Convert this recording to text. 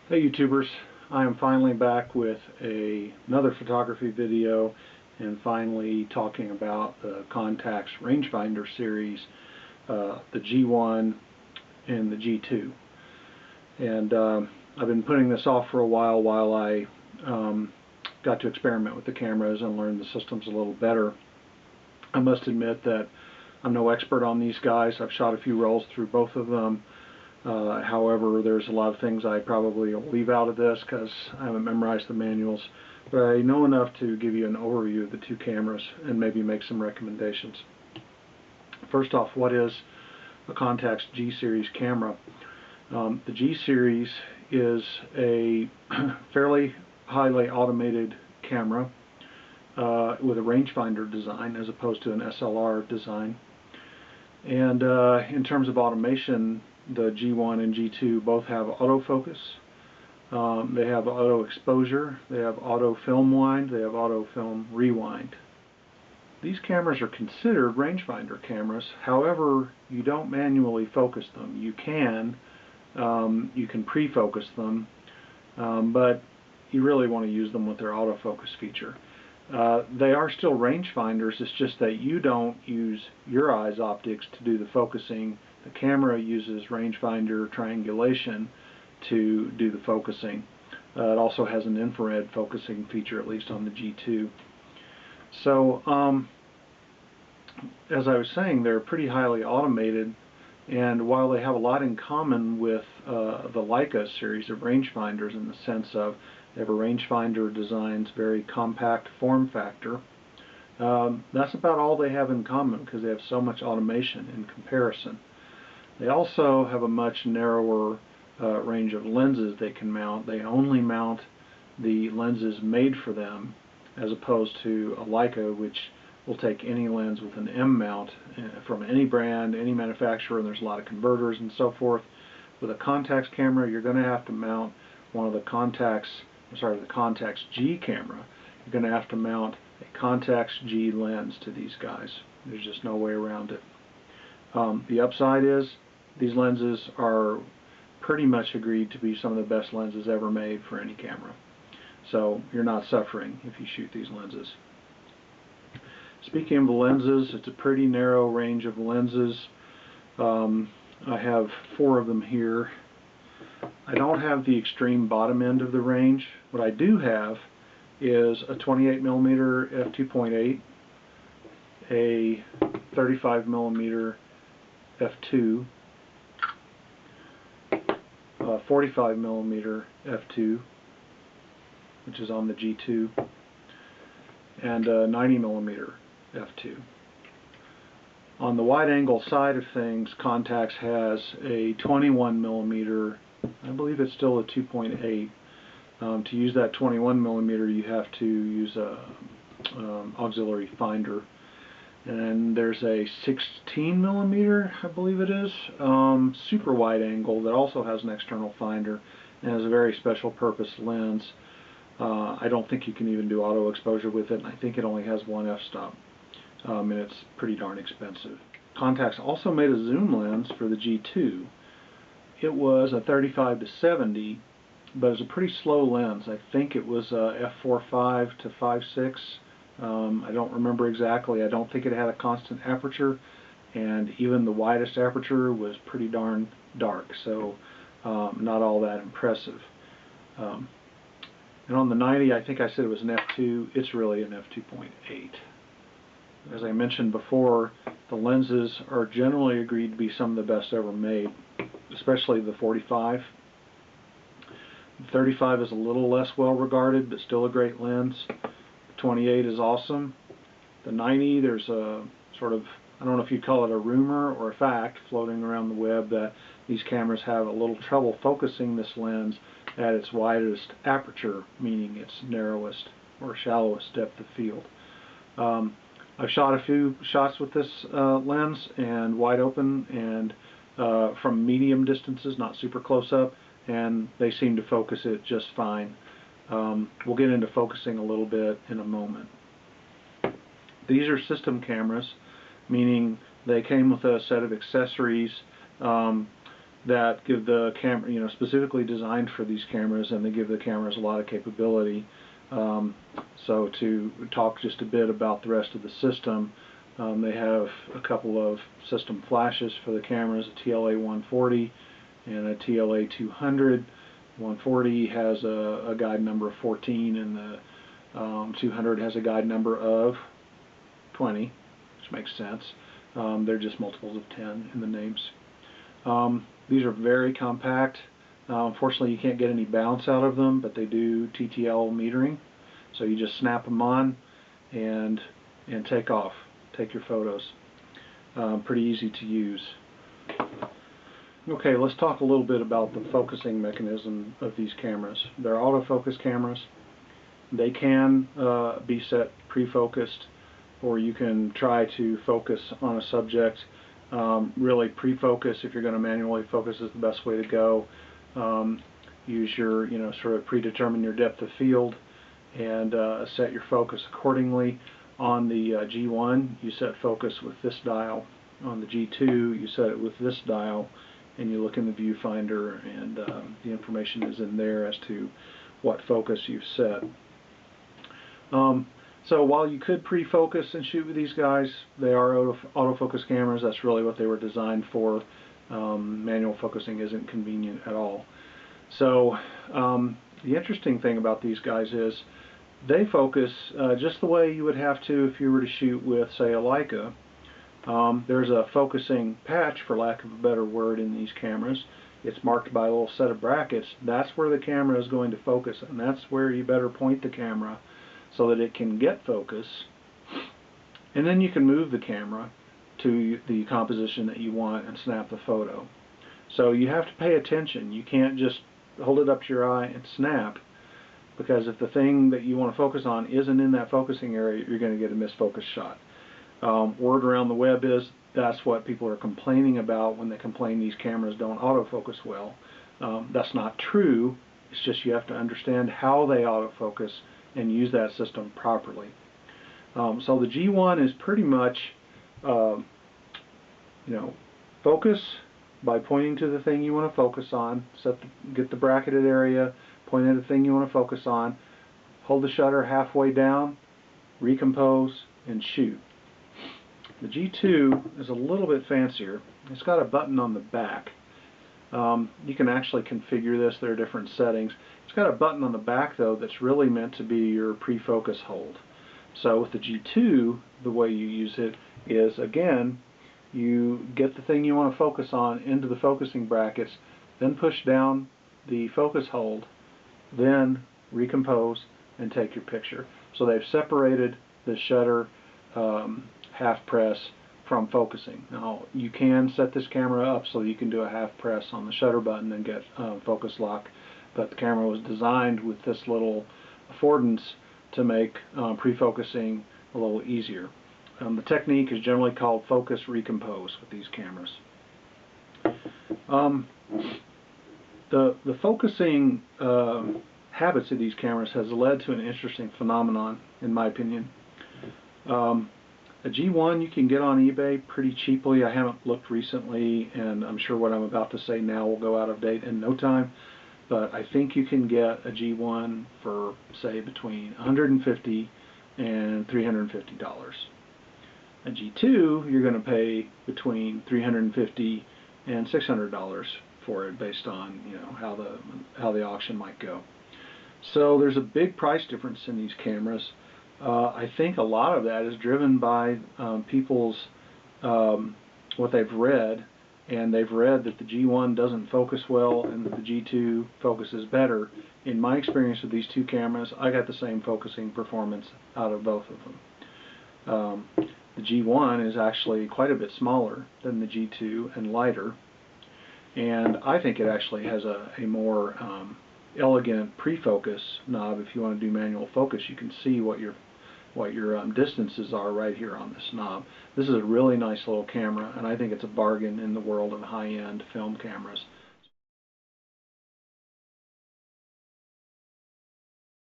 Hey YouTubers, I am finally back with another photography video and finally talking about the Contax rangefinder series, the G1 and the G2. And I've been putting this off for a while I got to experiment with the cameras and learn the systems a little better. I must admit that I'm no expert on these guys. I've shot a few rolls through both of them. However, there's a lot of things I probably will leave out of this because I haven't memorized the manuals, but I know enough to give you an overview of the two cameras and maybe make some recommendations. First off, what is a Contax G Series camera? The G Series is a fairly highly automated camera with a rangefinder design as opposed to an SLR design. And in terms of automation, the G1 and G2 both have autofocus. They have auto exposure, they have auto film wind, they have auto film rewind. These cameras are considered rangefinder cameras. However, you don't manually focus them. You can pre-focus them, but you really want to use them with their autofocus feature. They are still rangefinders. It's just that you don't use your eye's optics to do the focusing. The camera uses rangefinder triangulation to do the focusing. It also has an infrared focusing feature, at least on the G2. So, as I was saying, they're pretty highly automated, and while they have a lot in common with the Leica series of rangefinders in the sense of they have a rangefinder design's very compact form factor, that's about all they have in common because they have so much automation in comparison. They also have a much narrower range of lenses they can mount. They only mount the lenses made for them, as opposed to a Leica, which will take any lens with an M mount from any brand, any manufacturer, and there's a lot of converters and so forth. With a Contax camera, you're going to have to mount one of the Contax G camera. You're going to have to mount a Contax G lens to these guys. There's just no way around it. The upside is these lenses are pretty much agreed to be some of the best lenses ever made for any camera. So you're not suffering if you shoot these lenses. Speaking of the lenses, it's a pretty narrow range of lenses. I have 4 of them here. I don't have the extreme bottom end of the range. What I do have is a 28mm f2.8, a 35mm f2, a 45mm f2, which is on the G2, and a 90mm f2. On the wide angle side of things, Contax has a 21mm, I believe it's still a 2.8. To use that 21mm, you have to use a auxiliary finder. And there's a 16mm, I believe it is, super wide angle that also has an external finder and has a very special purpose lens. I don't think you can even do auto exposure with it, and I think it only has one f-stop, and it's pretty darn expensive. Contax also made a zoom lens for the G2. It was a 35-70, but it was a pretty slow lens. I think it was f4.5 to 5.6. I don't remember exactly. I don't think it had a constant aperture, and even the widest aperture was pretty darn dark, so not all that impressive. And on the 90, I think I said it was an f2. It's really an f2.8. As I mentioned before, the lenses are generally agreed to be some of the best ever made, especially the 45. The 35 is a little less well regarded, but still a great lens. The 28 is awesome. The 90, there's a sort of, I don't know if you'd call it a rumor or a fact floating around the web that these cameras have a little trouble focusing this lens at its widest aperture, meaning its narrowest or shallowest depth of field. I've shot a few shots with this lens and wide open and from medium distances, not super close up, and they seem to focus it just fine. We'll get into focusing a little bit in a moment. These are system cameras, meaning they came with a set of accessories that give the camera, specifically designed for these cameras, and they give the cameras a lot of capability. So to talk just a bit about the rest of the system, they have a couple of system flashes for the cameras, a TLA 140 and a TLA 200. 140 has a guide number of 14, and the 200 has a guide number of 20, which makes sense. They're just multiples of 10 in the names. These are very compact. Unfortunately, you can't get any bounce out of them, but they do TTL metering. So you just snap them on and take off. Take your photos. Pretty easy to use. Okay, let's talk a little bit about the focusing mechanism of these cameras. They're autofocus cameras. They can be set pre-focused, or you can try to focus on a subject. Really, pre-focus, if you're going to manually focus, is the best way to go. Use your, sort of predetermine your depth of field and set your focus accordingly. On the G1, you set focus with this dial. On the G2, you set it with this dial, and you look in the viewfinder, and the information is in there as to what focus you've set. So while you could pre-focus and shoot with these guys, they are autofocus cameras. That's really what they were designed for. Manual focusing isn't convenient at all. So the interesting thing about these guys is they focus just the way you would have to if you were to shoot with, say, a Leica. There's a focusing patch, for lack of a better word, in these cameras. It's marked by a little set of brackets. That's where the camera is going to focus, and that's where you better point the camera so that it can get focus. And then you can move the camera to the composition that you want and snap the photo. So you have to pay attention. You can't just hold it up to your eye and snap, because if the thing that you want to focus on isn't in that focusing area, you're going to get a misfocused shot. Word around the web is that's what people are complaining about when they complain these cameras don't autofocus well. That's not true. It's just you have to understand how they autofocus and use that system properly. So the G1 is pretty much, focus by pointing to the thing you want to focus on. Get the bracketed area, point at the thing you want to focus on, hold the shutter halfway down, recompose, and shoot. The G2 is a little bit fancier. It's got a button on the back. You can actually configure this. There are different settings. It's got a button on the back, though, that's really meant to be your pre-focus hold. So with the G2, the way you use it is, again, you get the thing you want to focus on into the focusing brackets, then push down the focus hold, then recompose and take your picture. So they've separated the shutter half press from focusing. Now you can set this camera up so you can do a half press on the shutter button and get focus lock, but the camera was designed with this little affordance to make pre-focusing a little easier. The technique is generally called focus recompose with these cameras. The focusing habits of these cameras has led to an interesting phenomenon, in my opinion. A G1 you can get on eBay pretty cheaply. I haven't looked recently, and I'm sure what I'm about to say now will go out of date in no time. But I think you can get a G1 for, say, between $150 and $350. A G2 you're going to pay between $350 and $600 for it, based on how the auction might go. So there's a big price difference in these cameras. I think a lot of that is driven by people's what they've read, and they've read that the G1 doesn't focus well and that the G2 focuses better. In my experience with these two cameras, I got the same focusing performance out of both of them. The G1 is actually quite a bit smaller than the G2 and lighter, and I think it actually has a more elegant pre-focus knob. If you want to do manual focus, you can see what your distances are right here on this knob. This is a really nice little camera, and I think it's a bargain in the world of high-end film cameras.